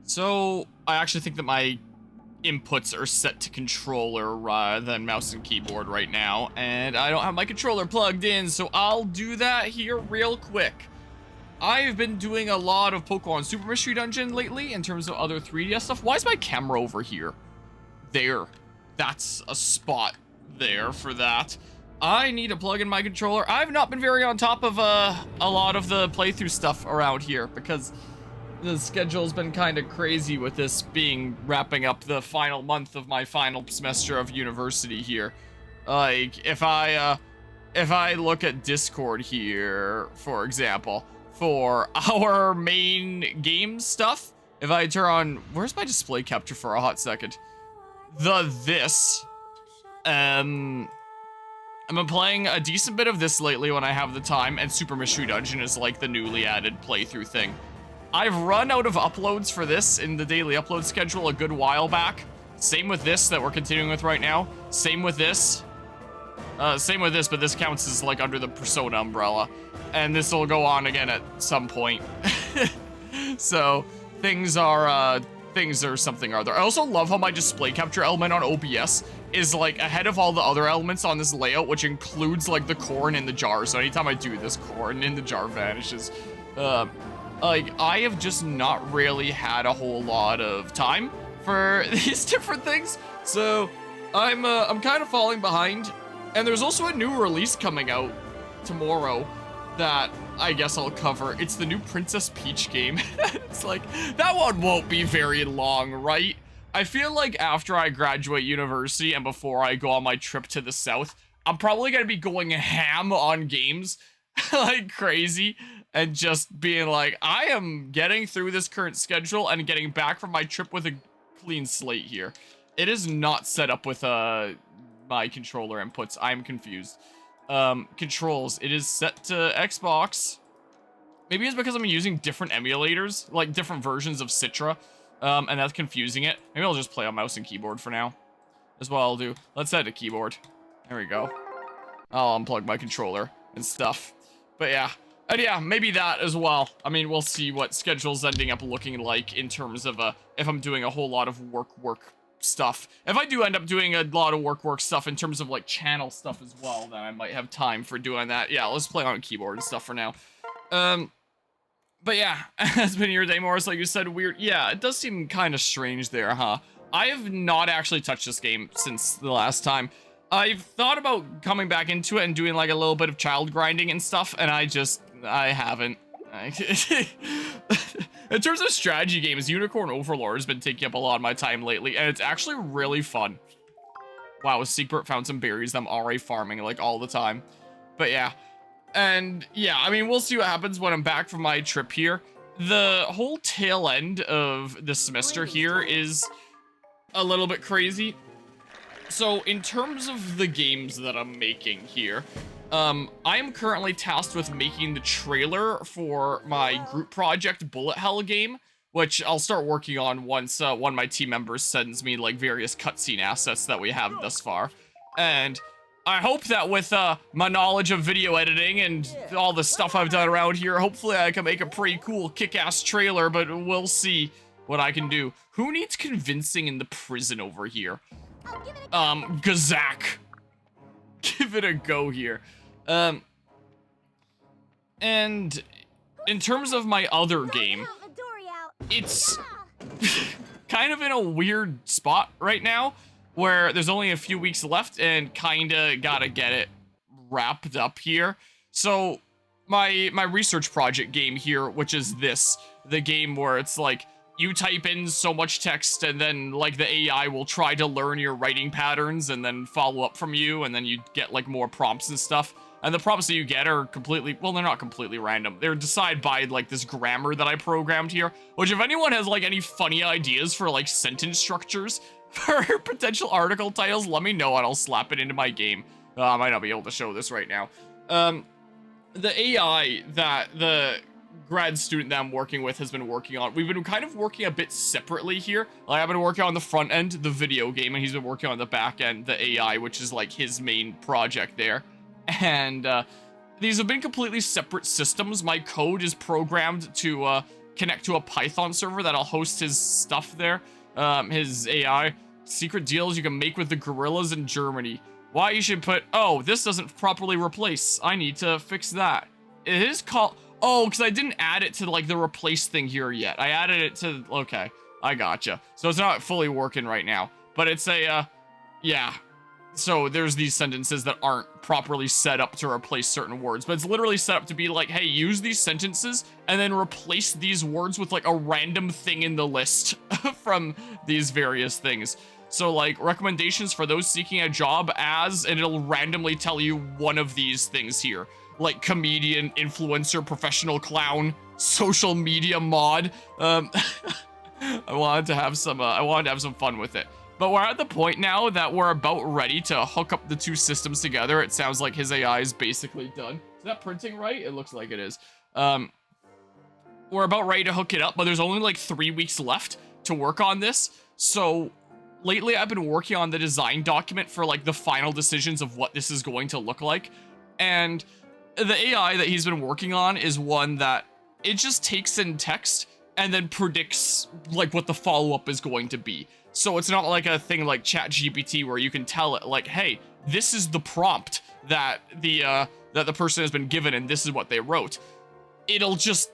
So, I actually think that my inputs are set to controller rather than mouse and keyboard right now, and I don't have my controller plugged in, so I'll do that here real quick. I've been doing a lot of Pokemon Super Mystery Dungeon lately in terms of other 3DS stuff. Why is my camera over here? There. That's a spot there for that. I need to plug in my controller. I've not been very on top of a lot of the playthrough stuff around here because the schedule's been kind of crazy with this being wrapping up the final month of my final semester of university here. Like, if I look at Discord here, for example, for our main game stuff, if I turn on, where's my display capture for a hot second? I've been playing a decent bit of this lately when I have the time, and Super Mystery Dungeon is like the newly added playthrough thing. I've run out of uploads for this in the daily upload schedule a good while back. Same with this that we're continuing with right now. Same with this, but this counts as like under the Persona umbrella. And this will go on again at some point. So things are something or other. I also love how my display capture element on OBS is like ahead of all the other elements on this layout, which includes like the corn in the jar. So anytime I do this, corn in the jar vanishes. Like, I have just not really had a whole lot of time for these different things, so I'm kind of falling behind. And there's also a new release coming out tomorrow that I guess I'll cover. It's the new Princess Peach game. It's like, that one won't be very long, right? I feel like after I graduate university and before I go on my trip to the south, I'm probably gonna be going ham on games like crazy. And just being like, I am getting through this current schedule and getting back from my trip with a clean slate here. It is not set up with my controller inputs. I'm confused. Controls. It is set to Xbox. Maybe it's because I'm using different emulators, like different versions of Citra, and that's confusing it. Maybe I'll just play on mouse and keyboard for now. That's what I'll do. Let's set it to keyboard. There we go. I'll unplug my controller and stuff. But yeah. And yeah, maybe that as well. I mean, we'll see what schedule's ending up looking like in terms of if I'm doing a whole lot of work stuff. If I do end up doing a lot of work stuff in terms of like channel stuff as well, then I might have time for doing that. Yeah, let's play on keyboard and stuff for now. But yeah, it's been your day, Morris, like you said, weird. Yeah, it does seem kind of strange there, huh? I have not actually touched this game since the last time. I've thought about coming back into it and doing like a little bit of child grinding and stuff, and I haven't. In terms of strategy games, Unicorn Overlord has been taking up a lot of my time lately, and it's actually really fun. Wow, a secret found some berries that I'm already farming like all the time. But yeah. And yeah, I mean, we'll see what happens when I'm back from my trip here. The whole tail end of the semester here is a little bit crazy. So in terms of the games that I'm making here, I am currently tasked with making the trailer for my group project Bullet Hell game, which I'll start working on once one of my team members sends me like various cutscene assets that we have thus far. And I hope that with my knowledge of video editing and all the stuff I've done around here, hopefully I can make a pretty cool kick-ass trailer, but we'll see what I can do. Who needs convincing in the prison over here? Gazak. Give it a go here. And in terms of my other game, it's kind of in a weird spot right now where there's only a few weeks left and kinda gotta get it wrapped up here. So my research project game here, which is the game where it's like you type in so much text and then like the AI will try to learn your writing patterns and then follow up from you, and then you get like more prompts and stuff. And the prompts that you get are completely, well, they're not completely random. They're decided by like this grammar that I programmed here, which if anyone has like any funny ideas for like sentence structures for potential article titles, let me know and I'll slap it into my game. I might not be able to show this right now. The AI that the grad student that I'm working with has been working on, we've been kind of working a bit separately here. Like I've been working on the front end, the video game, and he's been working on the back end, the AI, which is like his main project there. And these have been completely separate systems. My code is programmed to connect to a Python server that'll host his stuff there, his AI. Secret deals you can make with the gorillas in Germany. Why you should put, oh, this doesn't properly replace. I need to fix that. It is called, oh, because I didn't add it to like the replace thing here yet. I added it to, okay, I gotcha. So it's not fully working right now, but it's a, yeah. So there's these sentences that aren't properly set up to replace certain words, but it's literally set up to be like, hey, use these sentences and then replace these words with like a random thing in the list from these various things. So like recommendations for those seeking a job as, and it'll randomly tell you one of these things here, like comedian, influencer, professional clown, social media mod. I wanted to have some fun with it. But we're at the point now that we're about ready to hook up the two systems together. It sounds like his AI is basically done. Is that printing right? It looks like it is. We're about ready to hook it up, but there's only like 3 weeks left to work on this. So lately I've been working on the design document for like the final decisions of what this is going to look like. And the AI that he's been working on is one that it just takes in text and then predicts like what the follow-up is going to be. So it's not like a thing like ChatGPT where you can tell it like, hey, this is the prompt that the person has been given and this is what they wrote. It'll just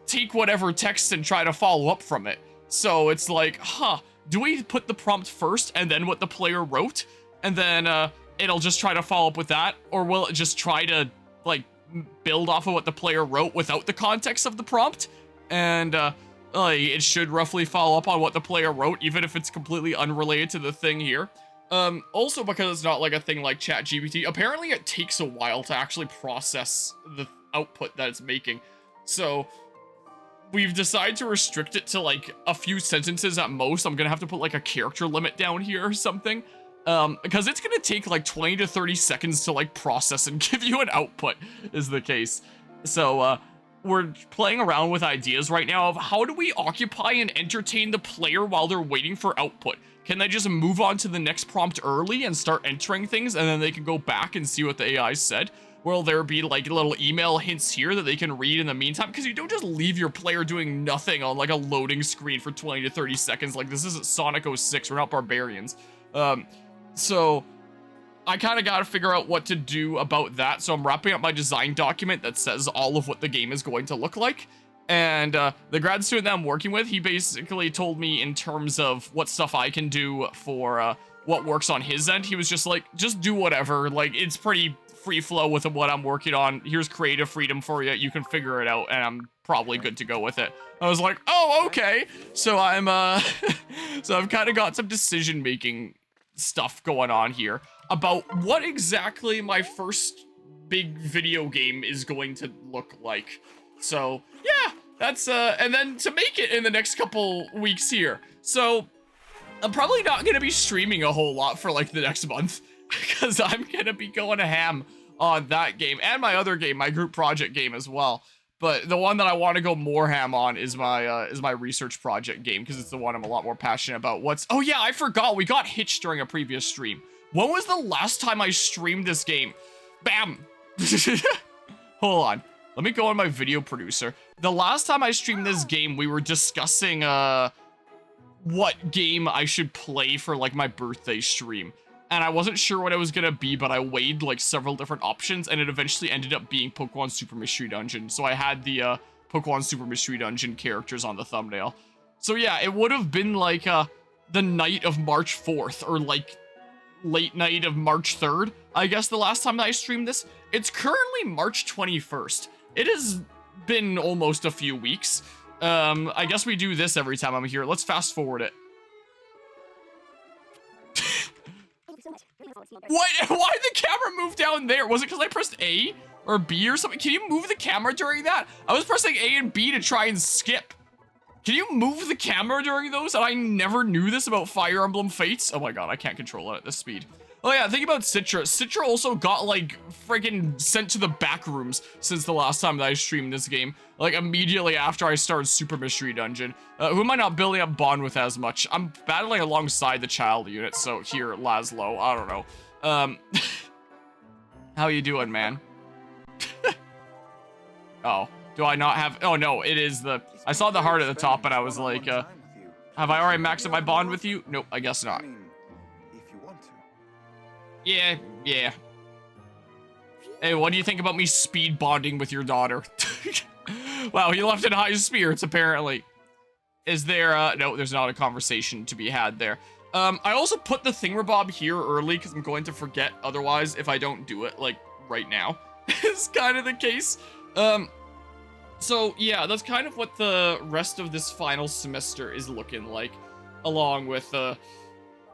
take whatever text and try to follow up from it. So it's like, huh, do we put the prompt first and then what the player wrote? And then it'll just try to follow up with that? Or will it just try to like build off of what the player wrote without the context of the prompt? And it should roughly follow up on what the player wrote, even if it's completely unrelated to the thing here. Also, because it's not like a thing like ChatGPT, apparently it takes a while to actually process the output that it's making. So we've decided to restrict it to like a few sentences at most. I'm gonna have to put like a character limit down here or something. Because it's gonna take like 20 to 30 seconds to like process and give you an output, is the case. So, we're playing around with ideas right now of how do we occupy and entertain the player while they're waiting for output? Can they just move on to the next prompt early and start entering things and then they can go back and see what the AI said? Will there be like little email hints here that they can read in the meantime? Because you don't just leave your player doing nothing on like a loading screen for 20 to 30 seconds. Like this isn't Sonic 06, we're not barbarians. So I kind of got to figure out what to do about that. So I'm wrapping up my design document that says all of what the game is going to look like. And the grad student that I'm working with, he basically told me in terms of what stuff I can do for what works on his end. He was just like, just do whatever. Like, it's pretty free flow with what I'm working on. Here's creative freedom for you. You can figure it out, and I'm probably good to go with it. I was like, oh, okay. So I'm, so I've kind of got some decision-making stuff going on here about what exactly my first big video game is going to look like. So yeah, that's and then to make it in the next couple weeks here. So I'm probably not gonna be streaming a whole lot for like the next month because I'm gonna be going to ham on that game and my other game, my group project game as well. But the one that I want to go more ham on is my research project game because it's the one I'm a lot more passionate about. Oh yeah, I forgot we got hitched during a previous stream. When was the last time I streamed this game? Bam! Hold on. Let me go on my video producer. The last time I streamed this game, we were discussing what game I should play for like my birthday stream. And I wasn't sure what it was gonna be, but I weighed like several different options, and it eventually ended up being Pokemon Super Mystery Dungeon. So I had the Pokemon Super Mystery Dungeon characters on the thumbnail. So yeah, it would have been like the night of March 4th, or like late night of March 3rd, I guess the last time that I streamed this. It's currently March 21st. It has been almost a few weeks. I guess we do this every time I'm here. Let's fast forward it. What? Why did the camera move down there? Was it because I pressed A or B or something? Can you move the camera during that? I was pressing A and B to try and skip. Can you move the camera during those? And I never knew this about Fire Emblem Fates. Oh my god, I can't control it at this speed. Oh yeah, think about Citra. Citra also got like freaking sent to the back rooms since the last time that I streamed this game. Like immediately after I started Super Mystery Dungeon. Who am I not building up bond with as much? I'm battling alongside the child unit, so here, Laszlo, I don't know. How you doing, man? Oh, Do I not have... Oh, no, it is the... I saw the heart at the top, and I was like, have I already maxed out my bond with you? Nope, I guess not. Yeah, yeah. Hey, what do you think about me speed bonding with your daughter? Wow, he left in high spirits, apparently. Is there, no, there's not a conversation to be had there. I also put the thingamabob here early, because I'm going to forget otherwise if I don't do it, like, right now. It's kind of the case. So, yeah, that's kind of what the rest of this final semester is looking like. Along with,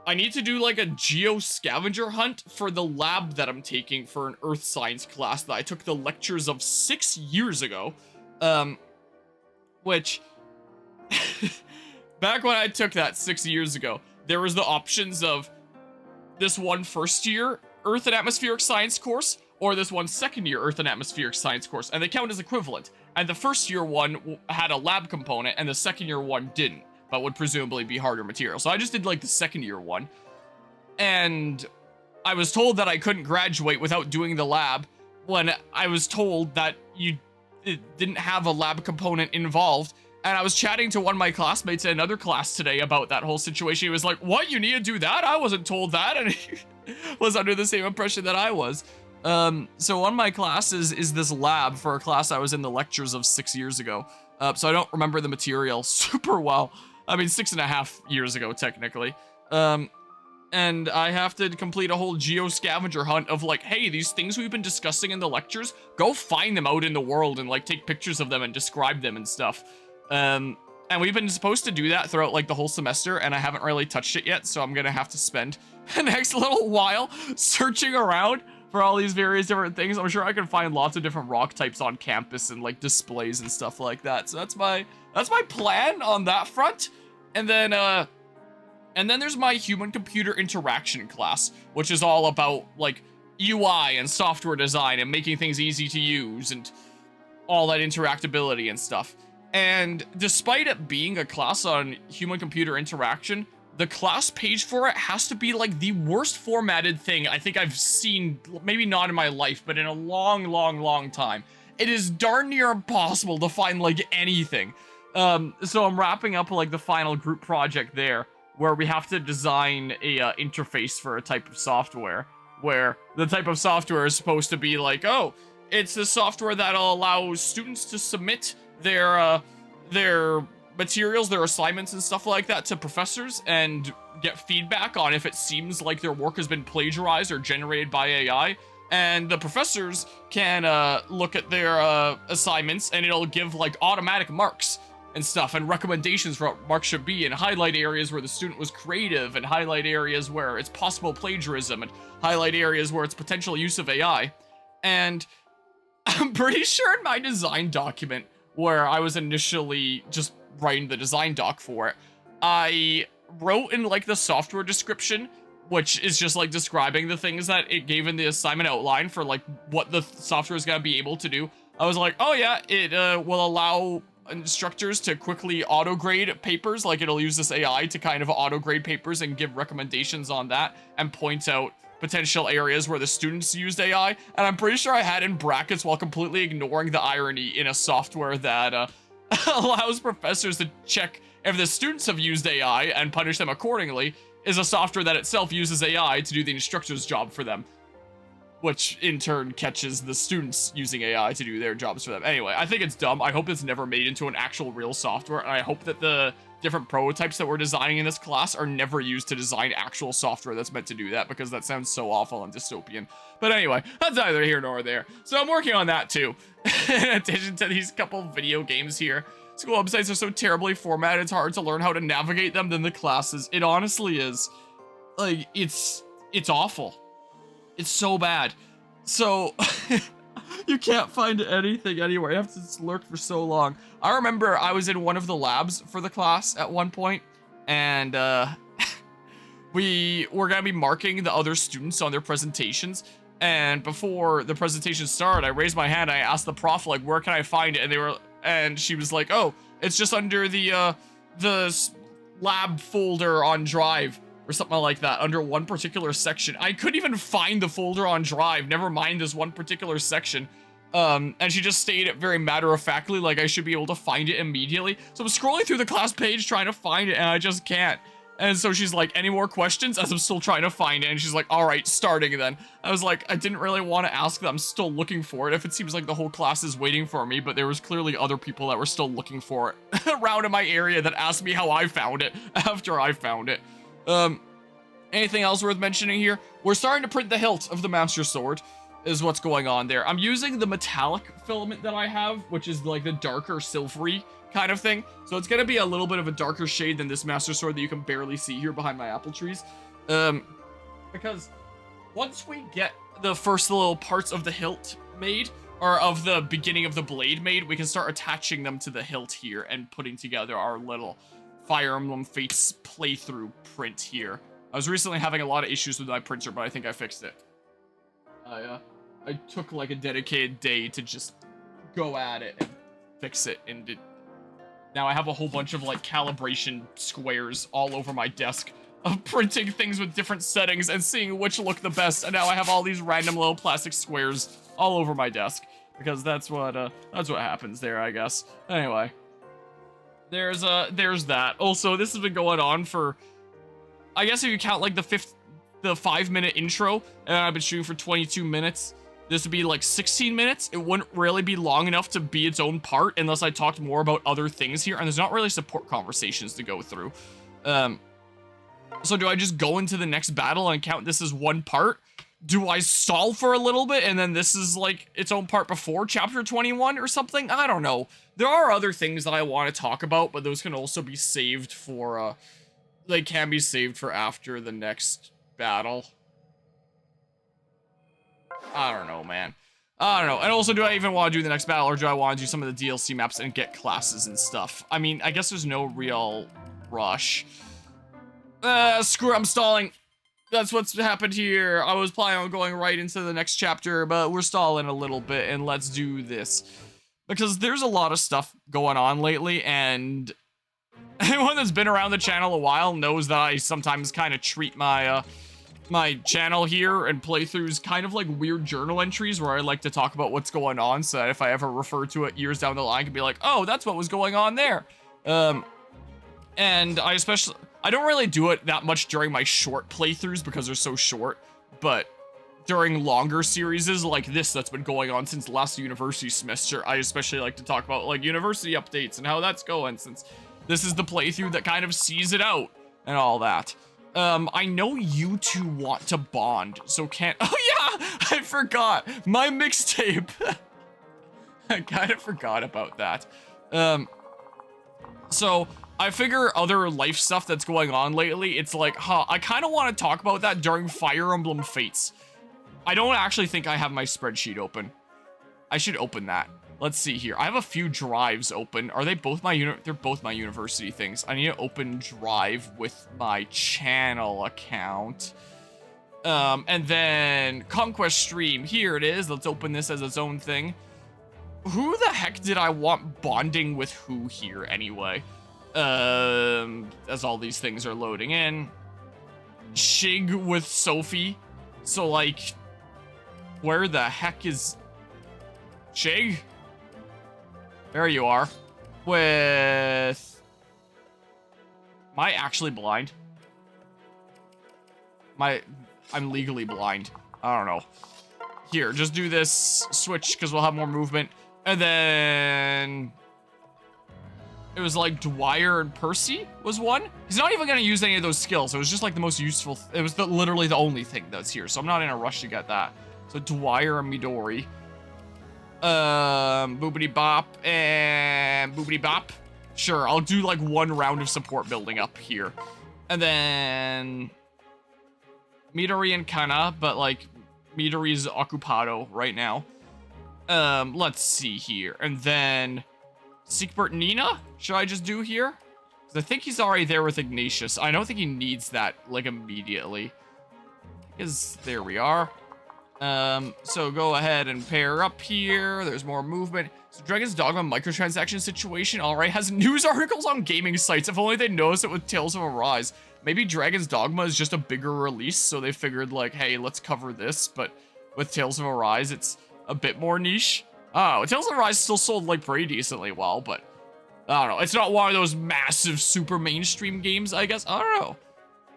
I need to do, like, a geo-scavenger hunt for the lab that I'm taking for an earth science class that I took the lectures of 6 years ago. Which, back when I took that 6 years ago, there was the options of this one first-year Earth and Atmospheric Science course, or this one second-year Earth and Atmospheric Science course, and they count as equivalent. And the first-year one had a lab component, and the second-year one didn't, but would presumably be harder material. So I just did, like, the second-year one, and I was told that I couldn't graduate without doing the lab, when I was told that it didn't have a lab component involved. And I was chatting to one of my classmates in another class today about that whole situation. He was like, what, you need to do that? I wasn't told that. And he was under the same impression that I was. So one of my classes is this lab for a class I was in the lectures of 6 years ago. So I don't remember the material super well. I mean, 6.5 years ago, technically. And I have to complete a whole geo-scavenger hunt of, like, hey, these things we've been discussing in the lectures, go find them out in the world and, like, take pictures of them and describe them and stuff. And we've been supposed to do that throughout, like, the whole semester, and I haven't really touched it yet, so I'm gonna have to spend the next little while searching around for all these various different things. I'm sure I can find lots of different rock types on campus and, like, displays and stuff like that. So that's my plan on that front. And then there's my human-computer interaction class, which is all about, like, UI and software design and making things easy to use and all that interactability and stuff. And despite it being a class on human-computer interaction, the class page for it has to be, like, the worst formatted thing I think I've seen, maybe not in my life, but in a long, long, long time. It is darn near impossible to find, like, anything. So I'm wrapping up, like, the final group project there, where we have to design a interface for a type of software, where the type of software is supposed to be like, oh, it's the software that'll allow students to submit their materials, their assignments and stuff like that to professors and get feedback on if it seems like their work has been plagiarized or generated by AI. And the professors can look at their assignments, and it'll give, like, automatic marks and stuff, and recommendations for what marks should be, and highlight areas where the student was creative, and highlight areas where it's possible plagiarism, and highlight areas where it's potential use of AI. And I'm pretty sure in my design document, where I was initially just writing the design doc for it, I wrote in, like, the software description, which is just, like, describing the things that it gave in the assignment outline for, like, what the software is going to be able to do. I was like, oh yeah, it will allow instructors to quickly auto-grade papers, like, it'll use this AI to kind of auto-grade papers and give recommendations on that, and point out potential areas where the students used AI. And I'm pretty sure I had in brackets, while completely ignoring the irony, in a software that allows professors to check if the students have used AI and punish them accordingly, is a software that itself uses AI to do the instructor's job for them, which in turn catches the students using AI to do their jobs for them. Anyway, I think it's dumb. I hope it's never made into an actual real software, and I hope that the different prototypes that we're designing in this class are never used to design actual software that's meant to do that, because that sounds so awful and dystopian. But anyway, that's neither here nor there. So I'm working on that too. In addition to these couple video games here. School websites are so terribly formatted, it's hard to learn how to navigate them than the classes. It honestly is. Like, it's awful. It's so bad. So, you can't find anything anywhere. You have to lurk for so long. I remember I was in one of the labs for the class at one point, and we were gonna be marking the other students on their presentations. And before the presentation started, I raised my hand. I asked the prof, like, where can I find it? And she was like, oh, it's just under the lab folder on Drive, or something like that, under one particular section. I couldn't even find the folder on Drive, never mind this one particular section. And she just stated very matter-of-factly, like I should be able to find it immediately. So I'm scrolling through the class page trying to find it, and I just can't. And so she's like, any more questions? As I'm still trying to find it, and she's like, all right, starting then. I was like, I didn't really want to ask that. I'm still looking for it. If it seems like the whole class is waiting for me, but there was clearly other people that were still looking for it around in my area that asked me how I found it after I found it. Anything else worth mentioning here? We're starting to print the hilt of the Master Sword, is what's going on there. I'm using the metallic filament that I have, which is like the darker silvery kind of thing. So it's gonna be a little bit of a darker shade than this Master Sword that you can barely see here behind my apple trees. Because once we get the first little parts of the hilt made, or of the beginning of the blade made, we can start attaching them to the hilt here and putting together our little Fire Emblem Fates playthrough print here. I was recently having a lot of issues with my printer, but I think I fixed it. I took like a dedicated day to just go at it and fix it, and now I have a whole bunch of like calibration squares all over my desk of printing things with different settings and seeing which look the best, and now I have all these random little plastic squares all over my desk, because that's what happens there, I guess. Anyway, there's that. Also, this has been going on for, I guess if you count like the 5-minute intro, and I've been shooting for 22 minutes. This would be like 16 minutes. It wouldn't really be long enough to be its own part unless I talked more about other things here, and there's not really support conversations to go through. So do I just go into the next battle and count this as one part? Do I stall for a little bit and then this is like its own part before chapter 21 or something? I don't know. There are other things that I want to talk about, but those can also be saved for, they can be saved for after the next battle. I don't know, man. I don't know. And also, do I even want to do the next battle, or do I want to do some of the DLC maps and get classes and stuff? I mean, I guess there's no real rush. Screw it, I'm stalling. That's what's happened here. I was planning on going right into the next chapter, but we're stalling a little bit, and let's do this. Because there's a lot of stuff going on lately, and anyone that's been around the channel a while knows that I sometimes kind of treat my, my channel here and playthroughs kind of like weird journal entries where I like to talk about what's going on, so that if I ever refer to it years down the line, I can be like, oh, that's what was going on there. And I don't really do it that much during my short playthroughs because they're so short, but during longer series like this that's been going on since last university semester, I especially like to talk about like university updates and how that's going, since this is the playthrough that kind of sees it out and all that. I know you two want to bond, so can't— oh yeah, I forgot! My mixtape! I kind of forgot about that. So, I figure other life stuff that's going on lately, it's like, I kind of want to talk about that during Fire Emblem Fates. I don't actually think I have my spreadsheet open. I should open that. Let's see here. I have a few drives open. Are they both my they're both my university things. I need to open Drive with my channel account. And then Conquest stream. Here it is. Let's open this as its own thing. Who the heck did I want bonding with who here anyway? As all these things are loading in. Shig with Sophie. So like, where the heck is Shig? There you are. With... Am I actually blind? I'm legally blind. I don't know. Here, just do this switch because we'll have more movement. And then... It was like Dwyer and Percy was one. He's not even going to use any of those skills. It was just like the most useful. It was literally the only thing that's here. So I'm not in a rush to get that. So Dwyer and Midori. Boopity bop and boopity bop. Sure, I'll do like one round of support building up here. And then Midori and Kana, but like Midori's occupado right now. Let's see here. And then Siegbert Nina, should I just do here? Because I think he's already there with Ignatius. I don't think he needs that like immediately. Because there we are. So go ahead and pair up here. There's more movement. So Dragon's Dogma microtransaction situation, alright, has news articles on gaming sites. If only they noticed it with Tales of Arise. Maybe Dragon's Dogma is just a bigger release, so they figured like, hey, let's cover this. But with Tales of Arise, it's a bit more niche. Oh, Tales of Arise still sold like pretty decently well, but I don't know. It's not one of those massive, super mainstream games, I guess. I don't know.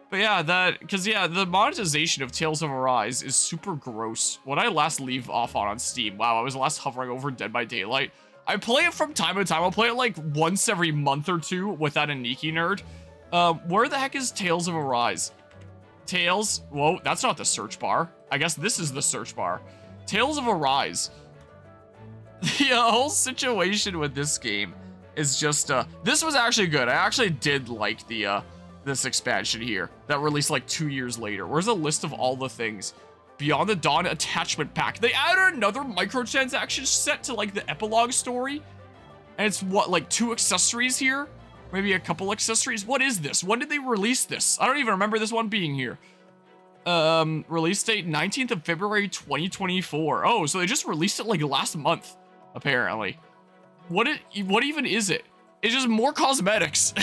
But yeah, the monetization of Tales of Arise is super gross. When I last leave off on Steam, wow, I was last hovering over Dead by Daylight. I play it from time to time. I'll play it like once every month or two with that Aniki nerd. Where the heck is Tales of Arise? Tales, whoa, that's not the search bar. I guess this is the search bar. Tales of Arise. The whole situation with this game is just, this was actually good. I actually did like the, this expansion here that released like 2 years later. Where's a list of all the things? Beyond the Dawn attachment pack. They added another microtransaction set to like the epilogue story. And it's what, like 2 accessories here? Maybe a couple accessories? What is this? When did they release this? I don't even remember this one being here. Release date 19th of February 2024. Oh, so they just released it like last month, apparently. What even is it? It's just more cosmetics,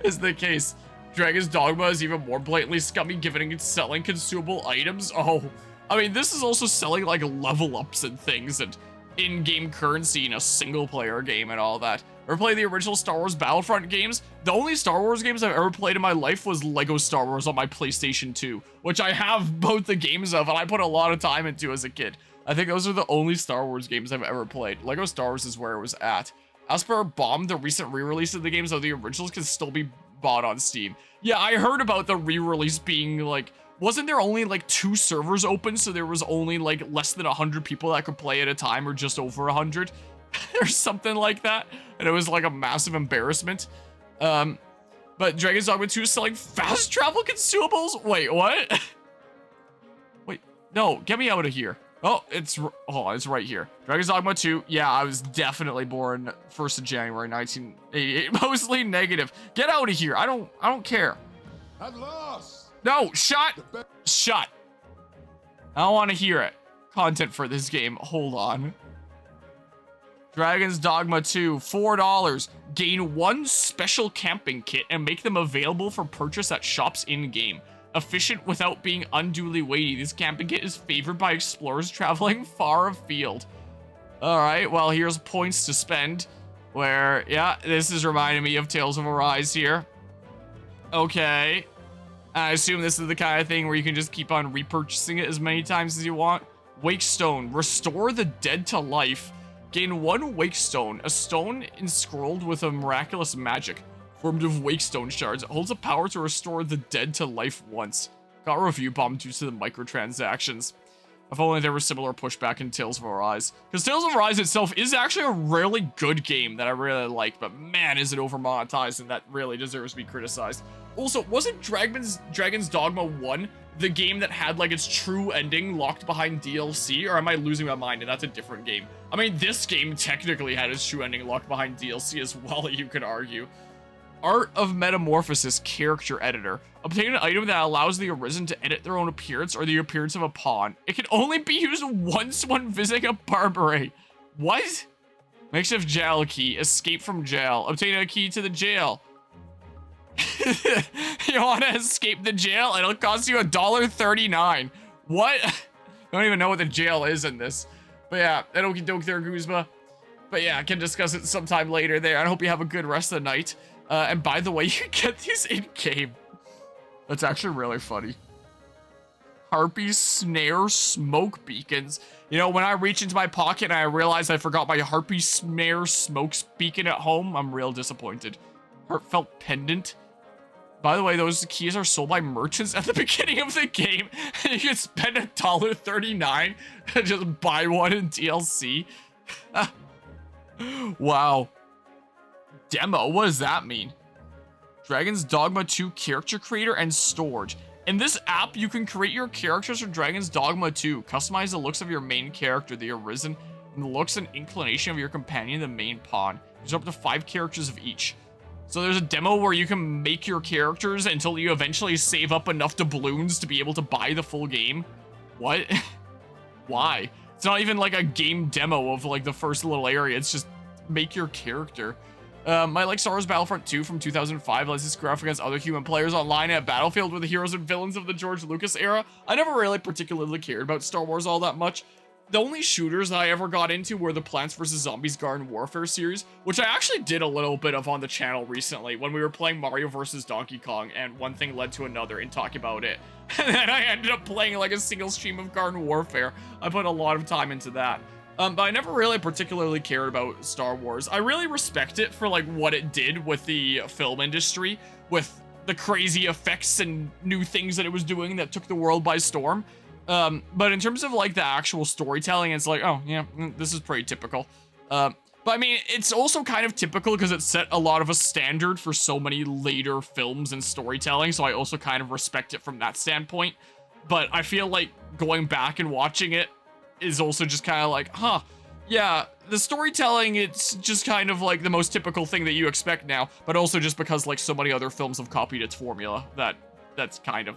is the case. Dragon's Dogma is even more blatantly scummy, given it's selling consumable items. Oh, I mean, this is also selling like level ups and things and in-game currency in a single-player game and all that. Ever play the original Star Wars Battlefront games? The only Star Wars games I've ever played in my life was Lego Star Wars on my PlayStation 2, which I have both the games of, and I put a lot of time into as a kid. I think those are the only Star Wars games I've ever played. Lego Star Wars is where it was at. As per Bomb, the recent re-release of the games, though, the originals can still be bought on Steam. Yeah, I heard about the re-release being like, wasn't there only like 2 servers open, so there was only like less than 100 people that could play at a time, or just over 100 or something like that, and it was like a massive embarrassment. But Dragon's Dogma 2 is selling fast travel consumables. Wait, what? Wait, no, get me out of here. Oh, it's right here. Dragon's Dogma 2. Yeah, I was definitely born 1st of January 1988. Mostly negative. Get out of here. I don't care. At last. No, shut. I don't want to hear it. Content for this game. Hold on. Dragon's Dogma 2, $4. Gain 1 special camping kit and make them available for purchase at shops in-game. Efficient without being unduly weighty. This camping kit is favored by explorers traveling far afield. Alright, well, here's points to spend. Where, yeah, this is reminding me of Tales of Arise here. Okay. I assume this is the kind of thing where you can just keep on repurchasing it as many times as you want. Wakestone. Restore the dead to life. Gain 1 Wakestone, a stone enscrolled with a miraculous magic. Formed of Wakestone shards. It holds the power to restore the dead to life once. Got a review bomb due to the microtransactions. If only there was similar pushback in Tales of Arise. Because Tales of Arise itself is actually a really good game that I really like, but man, is it over-monetized, and that really deserves to be criticized. Also, wasn't Dragon's Dogma 1 the game that had like its true ending locked behind DLC, or am I losing my mind and that's a different game? I mean, this game technically had its true ending locked behind DLC as well, you could argue. Art of Metamorphosis Character Editor. Obtain an item that allows the Arisen to edit their own appearance or the appearance of a pawn. It can only be used once when visiting a barbary. What? Makeshift jail key. Escape from jail. Obtain a key to the jail. You want to escape the jail? It'll cost you $1.39. What? I don't even know what the jail is in this. But yeah, okie doke there, Guzma. But yeah, I can discuss it sometime later there. I hope you have a good rest of the night. And by the way, you get these in-game. That's actually really funny. Harpy Snare Smoke Beacons. You know, when I reach into my pocket and I realize I forgot my Harpy Snare Smoke Beacon at home, I'm real disappointed. Heartfelt Pendant. By the way, those keys are sold by merchants at the beginning of the game. And you can spend $1.39 and just buy one in DLC. Wow. Demo, what does that mean? Dragon's Dogma 2 character creator and storage. In this app, you can create your characters for Dragon's Dogma 2. Customize the looks of your main character, the Arisen, and the looks and inclination of your companion, the main pawn. There's up to 5 characters of each. So there's a demo where you can make your characters until you eventually save up enough doubloons to be able to buy the full game. What? Why? It's not even like a game demo of like the first little area. It's just make your character. I like Star Wars Battlefront 2 from 2005. Lets us square off against other human players online at Battlefield with the heroes and villains of the George Lucas era. I never really particularly cared about Star Wars all that much. the only shooters that I ever got into were the Plants vs. Zombies Garden Warfare series, which I actually did a little bit of on the channel recently when we were playing Mario vs. Donkey Kong, and one thing led to another in talking about it. And then I ended up playing like a single stream of Garden Warfare. I put a lot of time into that. But I never really particularly cared about Star Wars. I really respect it for like what it did with the film industry, with the crazy effects and new things that it was doing that took the world by storm. But in terms of like the actual storytelling, it's like, oh yeah, this is pretty typical. But I mean, it's also kind of typical because it set a lot of a standard for so many later films and storytelling, so I also kind of respect it from that standpoint. But I feel like going back and watching it is also just kind of like, huh, yeah, the storytelling, it's just kind of like the most typical thing that you expect now, but also just because like so many other films have copied its formula, that's kind of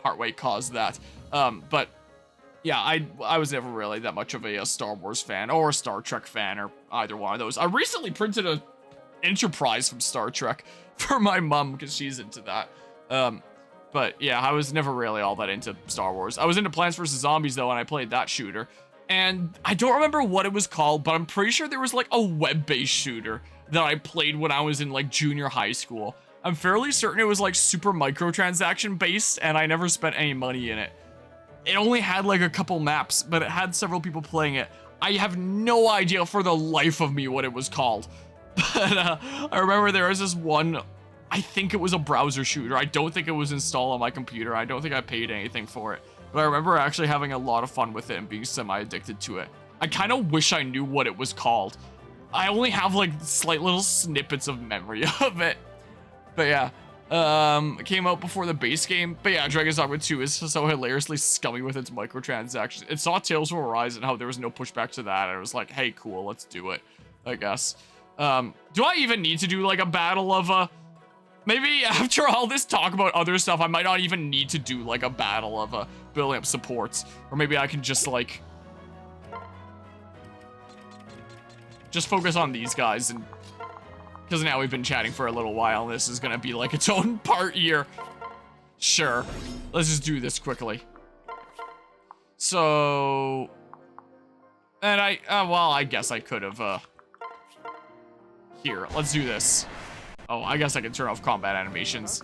partway caused that. But yeah, I was never really that much of a Star Wars fan or a Star Trek fan or either one of those. I recently printed a Enterprise from Star Trek for my mom because she's into that. But yeah, I was never really all that into Star Wars. I was into Plants vs. Zombies though, and I played that shooter. And I don't remember what it was called, but I'm pretty sure there was like a web-based shooter that I played when I was in like junior high school. I'm fairly certain it was like super microtransaction based, and I never spent any money in it. It only had like a couple maps, but it had several people playing it. I have no idea for the life of me what it was called. But I remember there was this one, I think it was a browser shooter. I don't think it was installed on my computer. I don't think I paid anything for it. But I remember actually having a lot of fun with it and being semi-addicted to it. I kind of wish I knew what it was called. I only have like slight little snippets of memory of it. But yeah, it came out before the base game. But yeah, Dragon's Dogma 2 is so hilariously scummy with its microtransactions. It saw Tales from Horizon, how there was no pushback to that. And it was like, hey, cool, let's do it, I guess. Do I even need to do like a battle of maybe after all this talk about other stuff, I might not even need to do like a battle of building up supports. Or maybe I can just like just focus on these guys, and because now we've been chatting for a little while and this is gonna be like its own part here. Sure, let's just do this quickly. So, and well, I guess I could have here, let's do this. Oh, I guess I can turn off combat animations.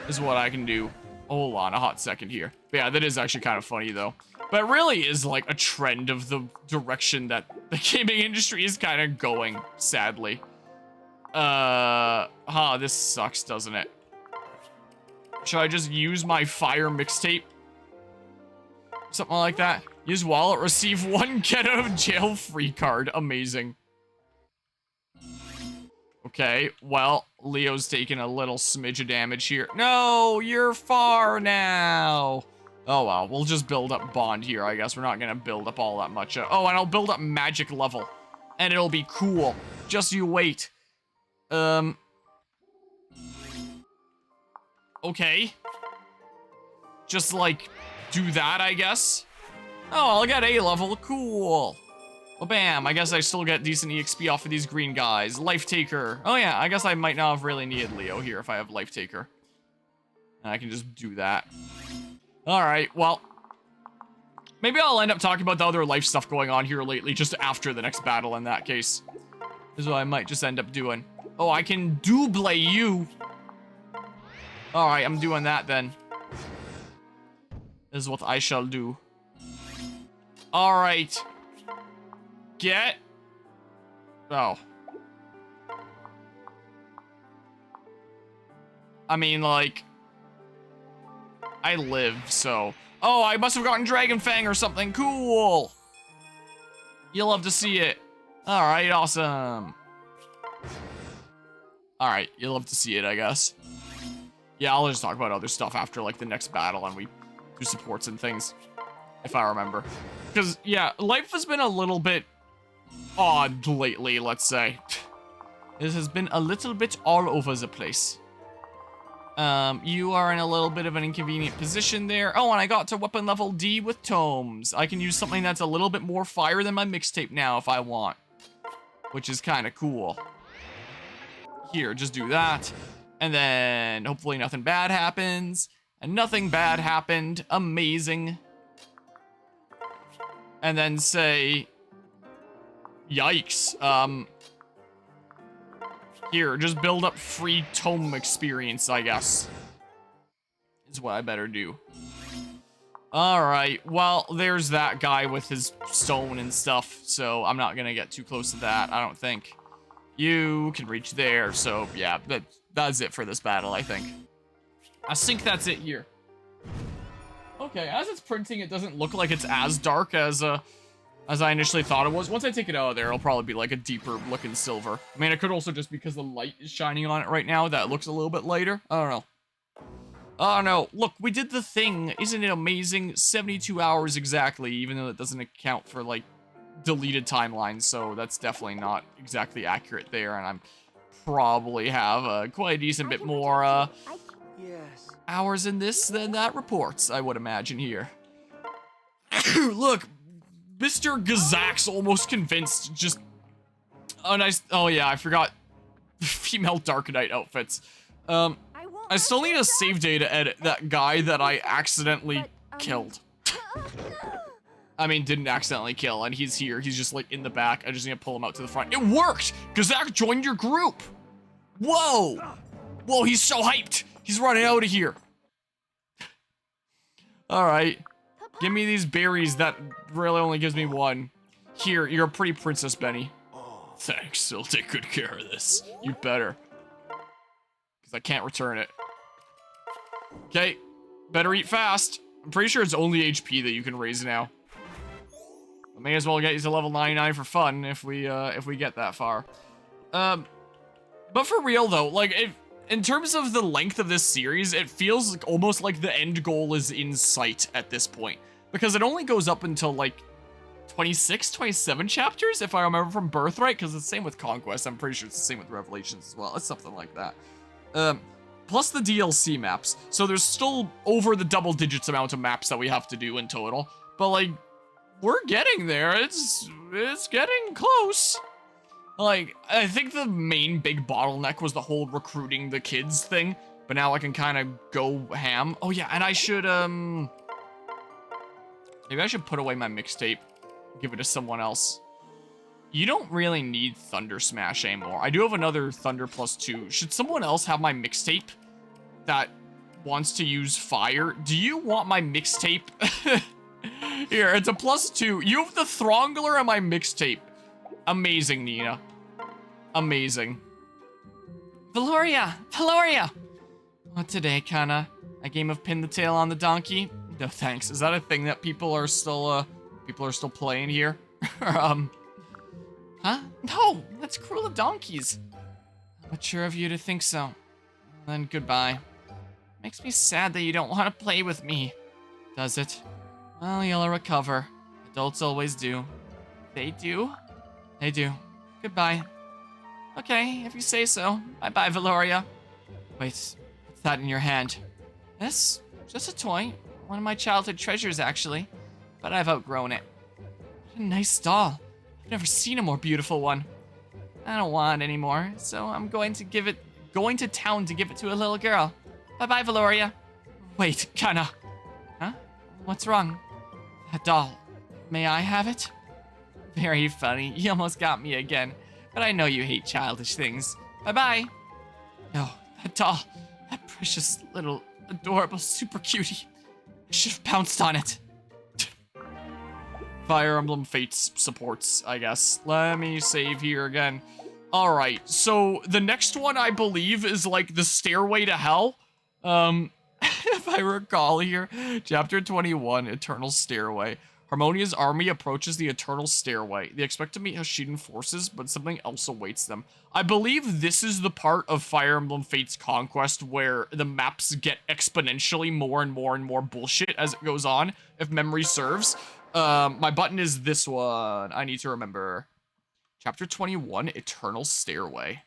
This is what I can do. Hold on a hot second here. But yeah, that is actually kind of funny though. But it really is like a trend of the direction that the gaming industry is kind of going, sadly. This sucks, doesn't it? Should I just use my fire mixtape? Something like that. Use wallet, receive 1 get out of jail free card. Amazing. Okay, well, Leo's taking a little smidge of damage here. No, you're far now. Oh, well, we'll just build up bond here, I guess. We're not gonna build up all that much. Oh, and I'll build up magic level. And it'll be cool. Just you wait. Okay. Just, like, do that, I guess. Oh, I'll get A level. Cool. Well, bam, I guess I still get decent EXP off of these green guys. Life Taker. Oh yeah, I guess I might not have really needed Leo here if I have Life Taker. And I can just do that. Alright, well. Maybe I'll end up talking about the other life stuff going on here lately, just after the next battle in that case. This is what I might just end up doing. Oh, I can double you. Alright, I'm doing that then. This is what I shall do. Alright. Get. Oh. I mean, like, I live, so. Oh, I must have gotten Dragon Fang or something. Cool. You'll love to see it. All right, awesome. All right, you'll love to see it, I guess. Yeah, I'll just talk about other stuff after, like, the next battle and we do supports and things, if I remember. Because, yeah, life has been a little bit odd lately, let's say. This has been a little bit all over the place. You are in a little bit of an inconvenient position there. Oh, and I got to weapon level D with tomes. I can use something that's a little bit more fire than my mixtape now if I want. Which is kind of cool. Here, just do that. And then hopefully nothing bad happens. And nothing bad happened. Amazing. and then say, yikes. Here, just build up free tome experience, I guess. Is what I better do. Alright, well, there's that guy with his stone and stuff, so I'm not gonna get too close to that, I don't think. You can reach there, so yeah, that's it for this battle, I think. I think that's it here. Okay, as it's printing, it doesn't look like it's as dark as I initially thought it was. Once I take it out of there, it'll probably be like a deeper looking silver. I mean, it could also just because the light is shining on it right now, that it looks a little bit lighter. I don't know. Oh no, look, we did the thing. Isn't it amazing? 72 hours exactly, even though it doesn't account for, like, deleted timelines, so that's definitely not exactly accurate there, and I'm probably have quite a decent bit more, hours in this than that reports, I would imagine here. Look, Mr. Gazak's almost convinced, just a nice, oh yeah, I forgot female Dark Knight outfits. I still need a save data edit that guy that I accidentally killed. I mean, didn't accidentally kill, and he's here. He's just, like, in the back. I just need to pull him out to the front. It worked! Gazak joined your group! Whoa! Whoa, he's so hyped! He's running out of here. Alright. Give me these berries that really only gives me one. Here, you're a pretty princess, Benny. Thanks, I'll take good care of this. You better. Because I can't return it. Okay, better eat fast. I'm pretty sure it's only HP that you can raise now. I may as well get you to level 99 for fun if we get that far. But for real though, like, in terms of the length of this series, it feels like almost like the end goal is in sight at this point. Because it only goes up until, like, 26, 27 chapters, if I remember from Birthright, because it's the same with Conquest. I'm pretty sure it's the same with Revelations as well. It's something like that. Plus the DLC maps. So there's still over the double digits amount of maps that we have to do in total. But, like, we're getting there. It's getting close. Like, I think the main big bottleneck was the whole recruiting the kids thing. But now I can kind of go ham. Oh, yeah, and I should, maybe I should put away my mixtape. Give it to someone else. You don't really need Thunder Smash anymore. I do have another Thunder +2. Should someone else have my mixtape that wants to use fire? Do you want my mixtape? Here, it's a +2. You have the Throngler and my mixtape. Amazing, Nina. Amazing. Valoria! Valoria! What today, Kana? A game of pin the tail on the donkey? No thanks. Is that a thing that people are still playing here? Huh? No! That's Cruel of Donkeys. Mature of you to think so. Then goodbye. Makes me sad that you don't want to play with me. Does it? Well, you'll recover. Adults always do. They do? They do. Goodbye. Okay, if you say so. Bye-bye, Valoria. Wait, what's that in your hand? This? Just a toy. One of my childhood treasures, actually. But I've outgrown it. What a nice doll. I've never seen a more beautiful one. I don't want it anymore, so I'm going to town to give it to a little girl. Bye-bye, Valoria. Wait, Kana. Huh? What's wrong? That doll. May I have it? Very funny. You almost got me again. But I know you hate childish things. Bye-bye. No, that doll. That precious little, adorable, super cutie. I should have pounced on it. Fire Emblem Fates supports, I guess. Let me save here again. Alright, so the next one, I believe, is like the Stairway to Hell. If I recall here, Chapter 21, Eternal Stairway. Harmonia's army approaches the Eternal Stairway. They expect to meet Hashiden forces, but something else awaits them. I believe this is the part of Fire Emblem Fates Conquest where the maps get exponentially more and more and more bullshit as it goes on, if memory serves. My button is this one. I need to remember. Chapter 21, Eternal Stairway.